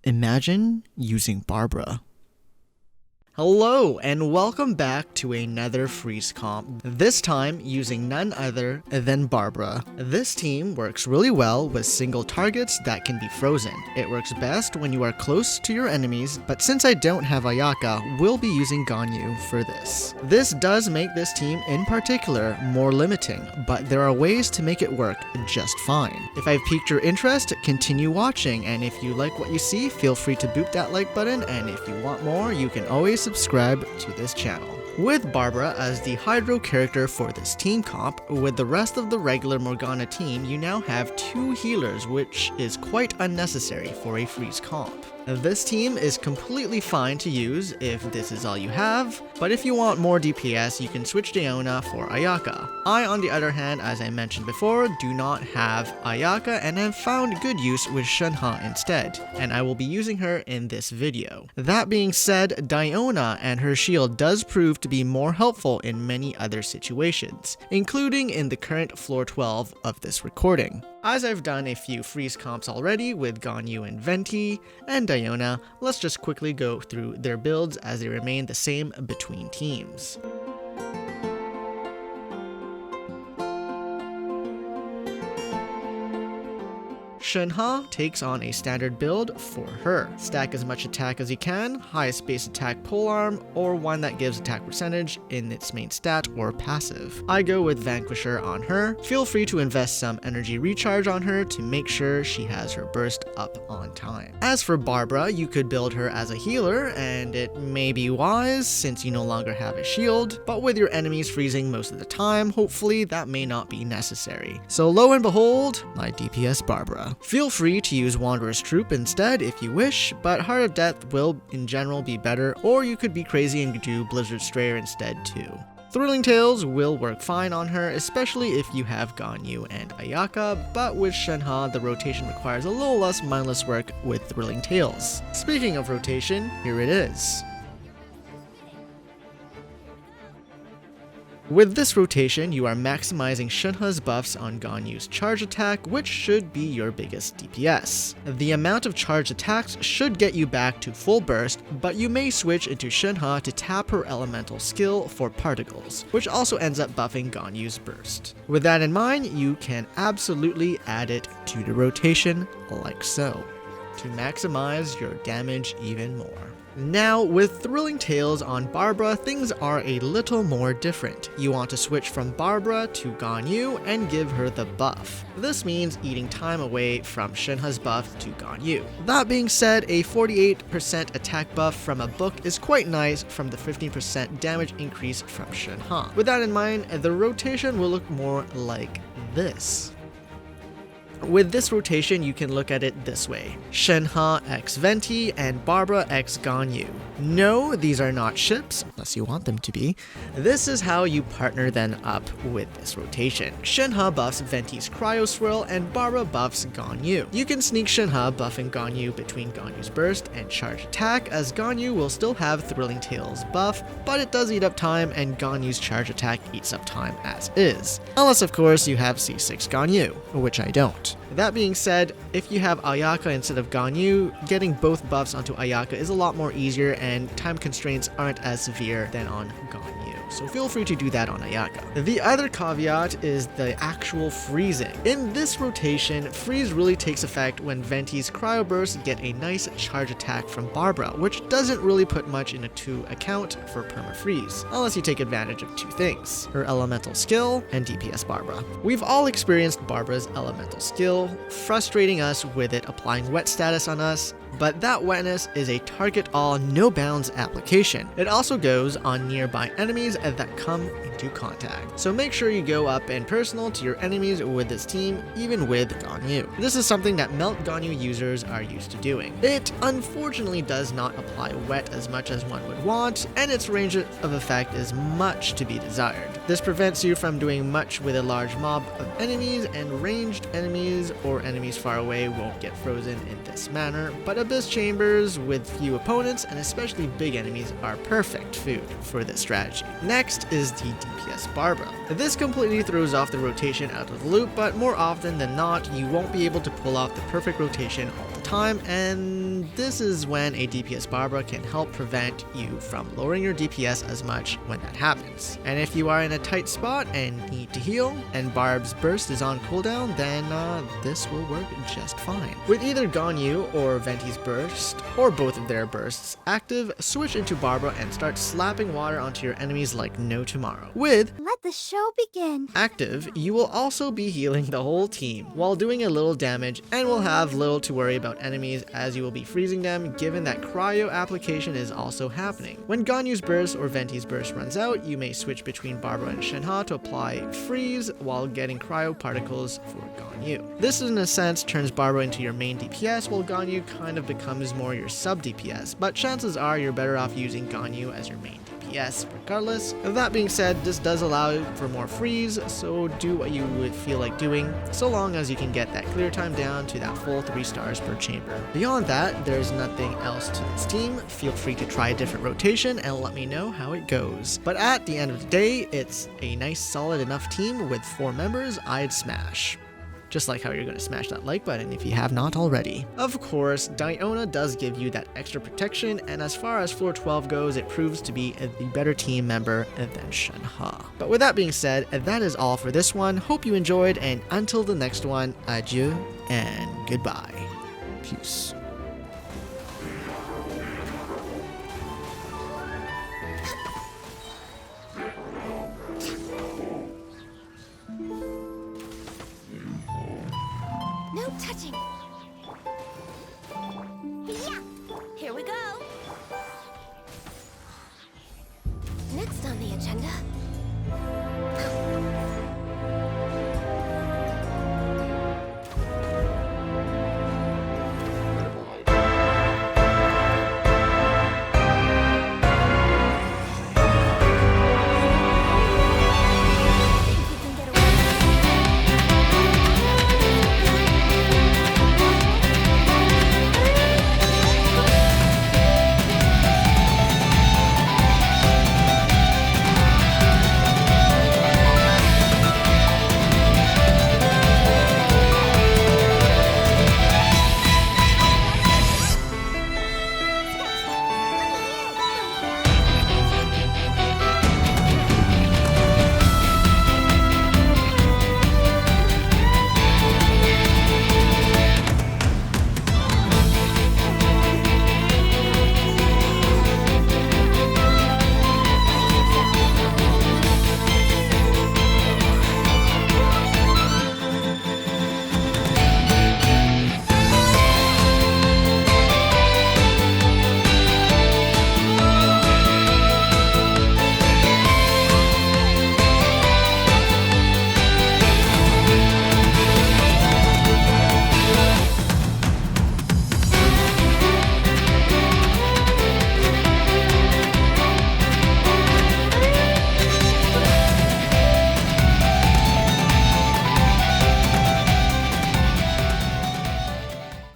Imagine using Barbara. Hello and welcome back to another freeze comp, this time using none other than Barbara. This team works really well with single targets that can be frozen. It works best when you are close to your enemies, but since I don't have Ayaka, we'll be using Ganyu for this. This does make this team in particular more limiting, but there are ways to make it work just fine. If I've piqued your interest, continue watching, and if you like what you see, feel free to boop that like button, and if you want more, you can always subscribe to this channel. With Barbara as the Hydro character for this team comp, with the rest of the regular Morgana team, you now have 2 healers, which is quite unnecessary for a freeze comp. This team is completely fine to use if this is all you have, but if you want more DPS, you can switch Diona for Ayaka. I, on the other hand, as I mentioned before, do not have Ayaka and have found good use with Shenhe instead, and I will be using her in this video. That being said, Diona and her shield does prove to be more helpful in many other situations, including in the current floor 12 of this recording. As I've done a few freeze comps already with Ganyu and Venti and Diona, let's just quickly go through their builds as they remain the same between teams. Shenhe takes on a standard build for her. Stack as much attack as you can, highest base attack polearm, or one that gives attack percentage in its main stat or passive. I go with Vanquisher on her. Feel free to invest some energy recharge on her to make sure she has her burst up on time. As for Barbara, you could build her as a healer, and it may be wise since you no longer have a shield, but with your enemies freezing most of the time, hopefully that may not be necessary. So lo and behold, my DPS Barbara. Feel free to use Wanderer's Troop instead if you wish, but Heart of Death will in general be better, or you could be crazy and do Blizzard Strayer instead too. Thrilling Tales will work fine on her, especially if you have Ganyu and Ayaka, but with Shenhe, the rotation requires a little less mindless work with Thrilling Tales. Speaking of rotation, here it is. With this rotation, you are maximizing Shenhe's buffs on Ganyu's charge attack, which should be your biggest DPS. The amount of charge attacks should get you back to full burst, but you may switch into Shenhe to tap her elemental skill for particles, which also ends up buffing Ganyu's burst. With that in mind, you can absolutely add it to the rotation like so, to maximize your damage even more. Now, with Thrilling Tales on Barbara, things are a little more different. You want to switch from Barbara to Ganyu and give her the buff. This means eating time away from Shenhe's buff to Ganyu. That being said, a 48% attack buff from a book is quite nice from the 15% damage increase from Shenhe. With that in mind, the rotation will look more like this. With this rotation, you can look at it this way: Shenhe x Venti and Barbara x Ganyu. No, these are not ships, unless you want them to be. This is how you partner them up with this rotation. Shenhe buffs Venti's Cryo Swirl and Barbara buffs Ganyu. You can sneak Shenhe buffing Ganyu between Ganyu's burst and charge attack, as Ganyu will still have Thrilling Tales buff, but it does eat up time and Ganyu's charge attack eats up time as is. Unless of course you have C6 Ganyu, which I don't. That being said, if you have Ayaka instead of Ganyu, getting both buffs onto Ayaka is a lot more easier and time constraints aren't as severe than on Ganyu, so feel free to do that on Ayaka. The other caveat is the actual freezing. In this rotation, freeze really takes effect when Venti's Cryo Burst get a nice charge attack from Barbara, which doesn't really put much into account for perma-freeze, unless you take advantage of 2 things: her elemental skill and DPS Barbara. We've all experienced Barbara's elemental skill, frustrating us with it applying wet status on us, but that wetness is a target all no bounds application. It also goes on nearby enemies that come into contact. So make sure you go up and personal to your enemies with this team, even with Ganyu. This is something that Melt Ganyu users are used to doing. It unfortunately does not apply wet as much as one would want, and its range of effect is much to be desired. This prevents you from doing much with a large mob of enemies, and ranged enemies or enemies far away won't get frozen in this manner, but Abyss Chambers with few opponents and especially big enemies are perfect food for this strategy. Next is the DPS Barbara. This completely throws off the rotation out of the loop, but more often than not, you won't be able to pull off the perfect rotation all the time. time, and this is when a DPS Barbara can help prevent you from lowering your DPS as much when that happens. And if you are in a tight spot and need to heal, and Barb's burst is on cooldown, then this will work just fine. With either Ganyu or Venti's burst, or both of their bursts active, switch into Barbara and start slapping water onto your enemies like no tomorrow. With Let the show begin. active, you will also be healing the whole team while doing a little damage, and will have little to worry about enemies as you will be freezing them, given that cryo application is also happening. When Ganyu's burst or Venti's burst runs out, you may switch between Barbara and Shenhe to apply freeze while getting cryo particles for Ganyu. This in a sense turns Barbara into your main DPS, while Ganyu kind of becomes more your sub DPS, but chances are you're better off using Ganyu as your main DPS regardless. That being said, this does allow for more freeze, so do what you would feel like doing, so long as you can get that clear time down to that full 3 stars per chamber. Beyond that, there's nothing else to this team. Feel free to try a different rotation and let me know how it goes. But at the end of the day, it's a nice solid enough team with 4 members I'd smash. Just like how you're going to smash that like button if you have not already. Of course, Diona does give you that extra protection, and as far as floor 12 goes, it proves to be the better team member than Shenhe. But with that being said, that is all for this one. Hope you enjoyed, and until the next one, adieu and goodbye. Peace. No touching. Yeah. Here we go. Next on the agenda,